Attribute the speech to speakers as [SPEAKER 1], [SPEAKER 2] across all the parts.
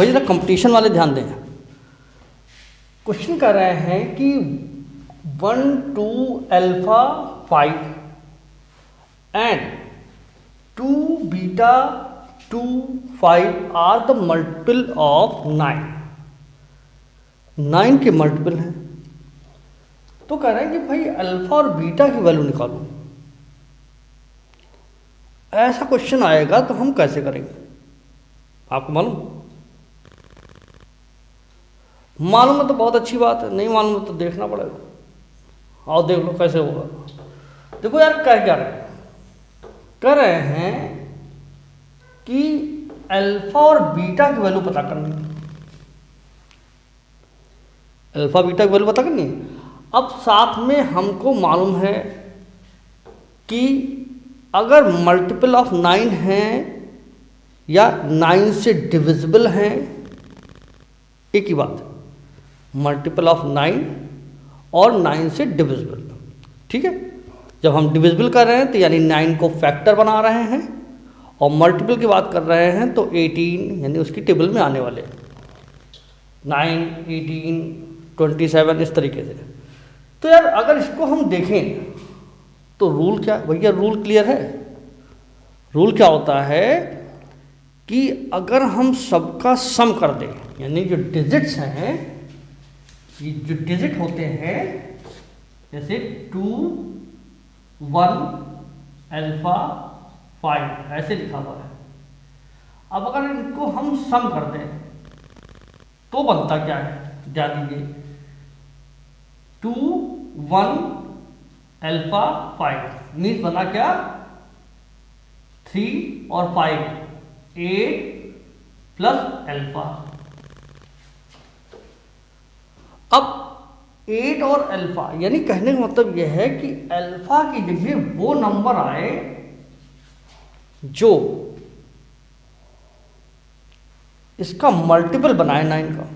[SPEAKER 1] भाई जरा कंपटीशन वाले ध्यान दें। क्वेश्चन कर रहे हैं कि 1 2 alpha 5 and 2 beta 2 5 are the multiple of 9। 9 के मल्टीपल हैं, तो कह रहे हैं कि भाई अल्फा और बीटा की वैल्यू निकालो। ऐसा क्वेश्चन आएगा तो हम कैसे करेंगे, आपको मालूम है तो बहुत अच्छी बात है, नहीं मालूम है तो देखना पड़ेगा। आओ देख लो कैसे होगा। देखो यार क्या कह रहे हैं कि अल्फा और बीटा की वैल्यू पता करनी है। अल्फा बीटा की वैल्यू पता करनी है। अब साथ में हमको मालूम है कि अगर मल्टीपल ऑफ 9 हैं या 9 से डिविजिबल हैं, एक ही बात है, मल्टीपल ऑफ 9 और 9 से डिविजिबल। ठीक है, जब हम डिविजिबल कर रहे हैं तो यानी 9 को फैक्टर बना रहे हैं, और मल्टीपल की बात कर रहे हैं तो 18 यानी उसकी टेबल में आने वाले 9 18 27 इस तरीके से। तो यार अगर इसको हम देखें तो रूल क्या भैया, रूल क्लियर है। रूल क्या होता है कि अगर हम सबका सम कर दें, यानी जो डिजिट्स हैं, ये जो डिजिट होते हैं जैसे 2 1 अल्फा 5 ऐसे लिखा हुआ है। अब अगर इनको हम सम कर दें तो बनता क्या है, ध्यान दीजिए। 2 1 अल्फा 5 मीन्स बना क्या, 3 और 5 8 प्लस अल्फा। अब 8 और अल्फा यानी कहने का मतलब यह है कि अल्फा की जगह वो नंबर आए जो इसका मल्टीपल बनाए 9 का।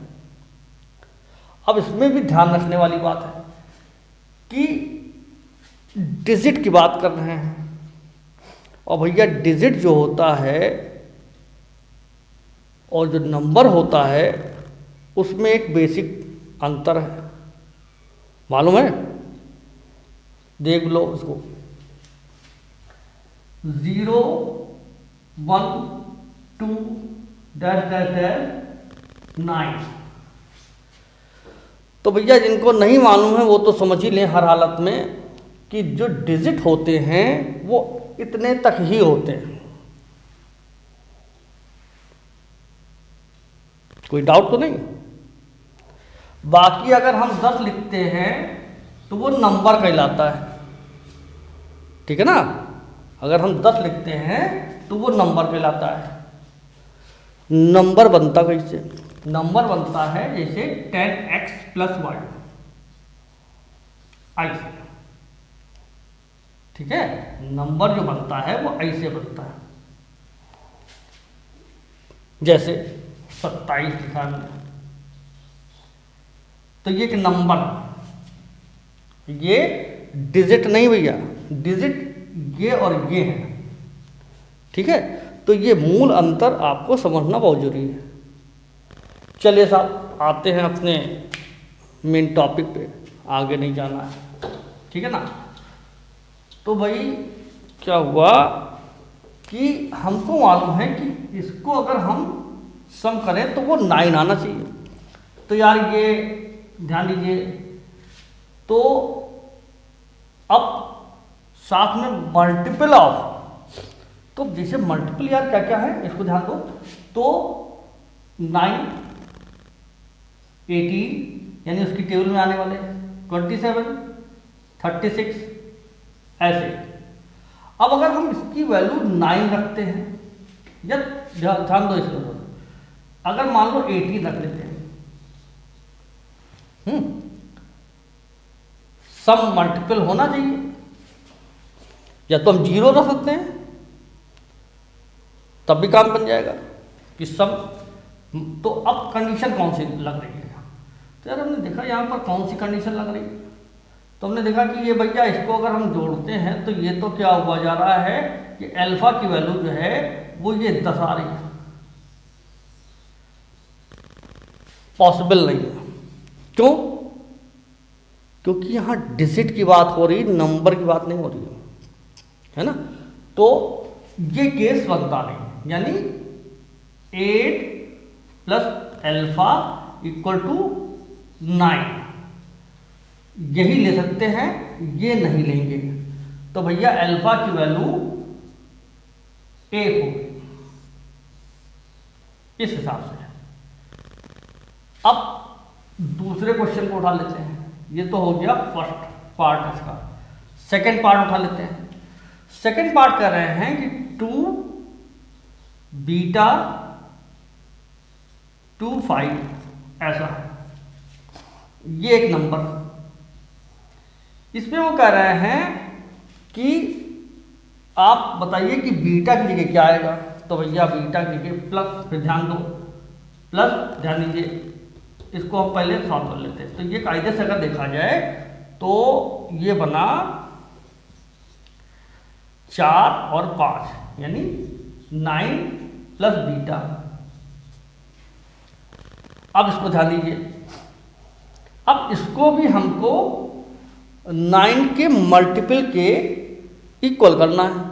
[SPEAKER 1] अब इसमें भी ध्यान रखने वाली बात है कि डिजिट की बात कर रहे हैं, और भैया डिजिट जो होता है और जो नंबर होता है उसमें एक बेसिक अंतर है, मालूम है? देख लो उसको। 0 1 2 डैश डैश डैश 9। तो भैया जिनको नहीं मालूम है वो तो समझ ही लें हर हालत में कि जो डिजिट होते हैं वो इतने तक ही होते हैं। कोई डाउट तो नहीं? बाकी अगर हम 10 लिखते हैं तो वो नंबर कहलाता है, ठीक है ना। अगर हम 10 लिखते हैं तो वो नंबर कहलाता है। नंबर बनता कैसे? नंबर बनता है जैसे 10x प्लस y ऐसे, ठीक है। नंबर जो बनता है वो ऐसे बनता है, जैसे 27 लिखा है, तो ये एक नंबर, ये डिजिट नहीं भैया, डिजिट ये और ये है, ठीक है। तो ये मूल अंतर आपको समझना बहुत जरूरी है। चलिए साहब आते हैं अपने मेन टॉपिक पे, आगे नहीं जाना है, ठीक है ना। तो भाई क्या हुआ कि हमको मालूम है कि इसको अगर हम सम करें तो वो 9 आना चाहिए। तो यार ये ध्यान दीजिए, तो अब साथ में मल्टीपल ऑफ, तो जैसे मल्टीपल यार क्या क्या है इसको ध्यान दो। तो 9 18 यानी उसकी टेबल में आने वाले 27 36 ऐसे। अब अगर हम इसकी वैल्यू 9 रखते हैं, या ध्यान दो इसको, अगर मान लो 18 रख लेते हैं, सम मल्टीपल होना चाहिए, या तो हम 0 रख सकते हैं तब भी काम बन जाएगा कि सम। तो अब कंडीशन कौन सी लग रही है? तो यार हमने देखा यहाँ पर कौन सी कंडीशन लग रही है, तो हमने देखा कि ये भैया इसको अगर हम जोड़ते हैं तो ये तो क्या हुआ जा रहा है कि अल्फा की वैल्यू जो है वो ये 10 आ रही है, पॉसिबल नहीं है। क्यों? क्योंकि यहाँ डिजिट की बात हो रही, नंबर की बात नहीं हो रही है ना। तो ये केस बनता नहीं, यानी 8 प्लस अल्फा इक्वल टू 9 यही ले सकते हैं, ये नहीं लेंगे। तो भैया अल्फा की वैल्यू 1 होगी इस हिसाब से। अब दूसरे क्वेश्चन को उठा लेते हैं। ये तो हो गया फर्स्ट पार्ट इसका। सेकंड पार्ट उठा लेते हैं। सेकंड पार्ट कर रहे हैं कि 2 बीटा 2 5 ऐसा है। ये एक नंबर, इसमें वो कह रहे हैं कि आप बताइए कि बीटा की जगह क्या आएगा। तो भैया बीटा की जगह प्लस, फिर ध्यान दो प्लस, ध्यान दीजिए, इसको हम पहले सॉल्व कर लेते हैं। तो ये कायदे से अगर देखा जाए तो ये बना 4 और 5 यानी 9 प्लस बीटा। अब इसको ध्यान दीजिए, अब इसको भी हमको 9 के मल्टीपल के इक्वल करना है।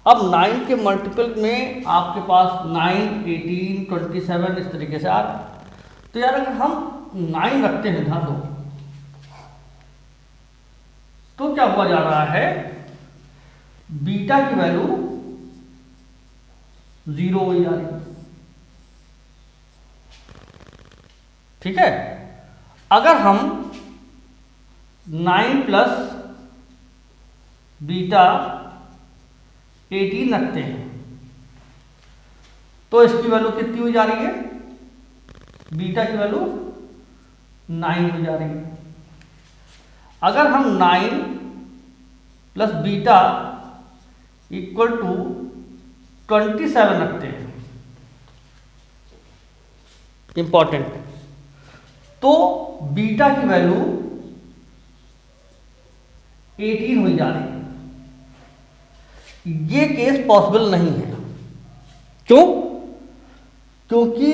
[SPEAKER 1] अब 9 के मल्टीपल में आपके पास 9, 18, 27 इस तरीके से आ रहा है। तो यार अगर हम 9 रखते हैं, ध्यान दो, तो क्या हुआ जा रहा है, बीटा की वैल्यू 0 हो जा रही है। ठीक है, अगर हम 9 प्लस बीटा 18 रखते हैं तो इसकी वैल्यू कितनी हो जा रही है, बीटा की वैल्यू 9 हो जा रही है। अगर हम 9 प्लस बीटा इक्वल टू 27 रखते हैं, इंपॉर्टेंट, तो बीटा की वैल्यू 18 हो जा रही है। ये केस पॉसिबल नहीं है। क्यों? क्योंकि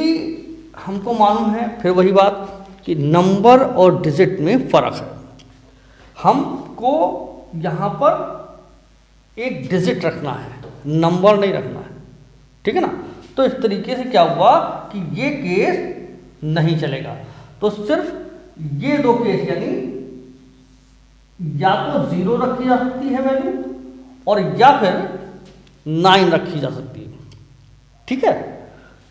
[SPEAKER 1] हमको मालूम है, फिर वही बात कि नंबर और डिजिट में फर्क है। हमको यहाँ पर एक डिजिट रखना है, नंबर नहीं रखना है। ठीक है ना। तो इस तरीके से क्या हुआ कि ये केस नहीं चलेगा। तो सिर्फ ये दो केस, यानी या तो 0 रखी जा सकती है वैल्यू और या फिर 9 रखी जा सकती है। ठीक है।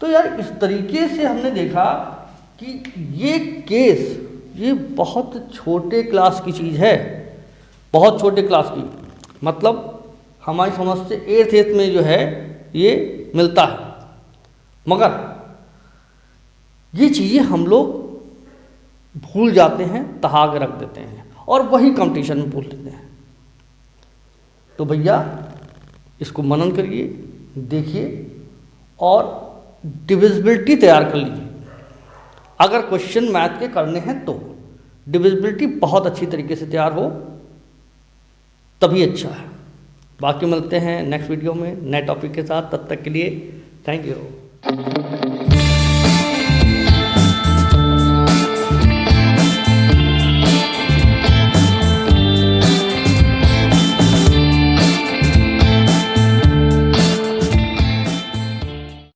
[SPEAKER 1] तो यार इस तरीके से हमने देखा कि ये केस, ये बहुत छोटे क्लास की चीज़ है, बहुत छोटे क्लास की, मतलब हमारी समझ से 8th में जो है ये मिलता है। मगर ये चीज़ें हम लोग भूल जाते हैं, तहा के रख देते हैं और वही कंपटीशन में भूल लेते हैं। तो भैया इसको मनन करिए, देखिए और डिविजिबिलिटी तैयार कर लीजिए। अगर क्वेश्चन मैथ के करने हैं तो डिविजिबिलिटी बहुत अच्छी तरीके से तैयार हो तभी अच्छा है। बाकी मिलते हैं नेक्स्ट वीडियो में नए टॉपिक के साथ। तब तक के लिए थैंक यू।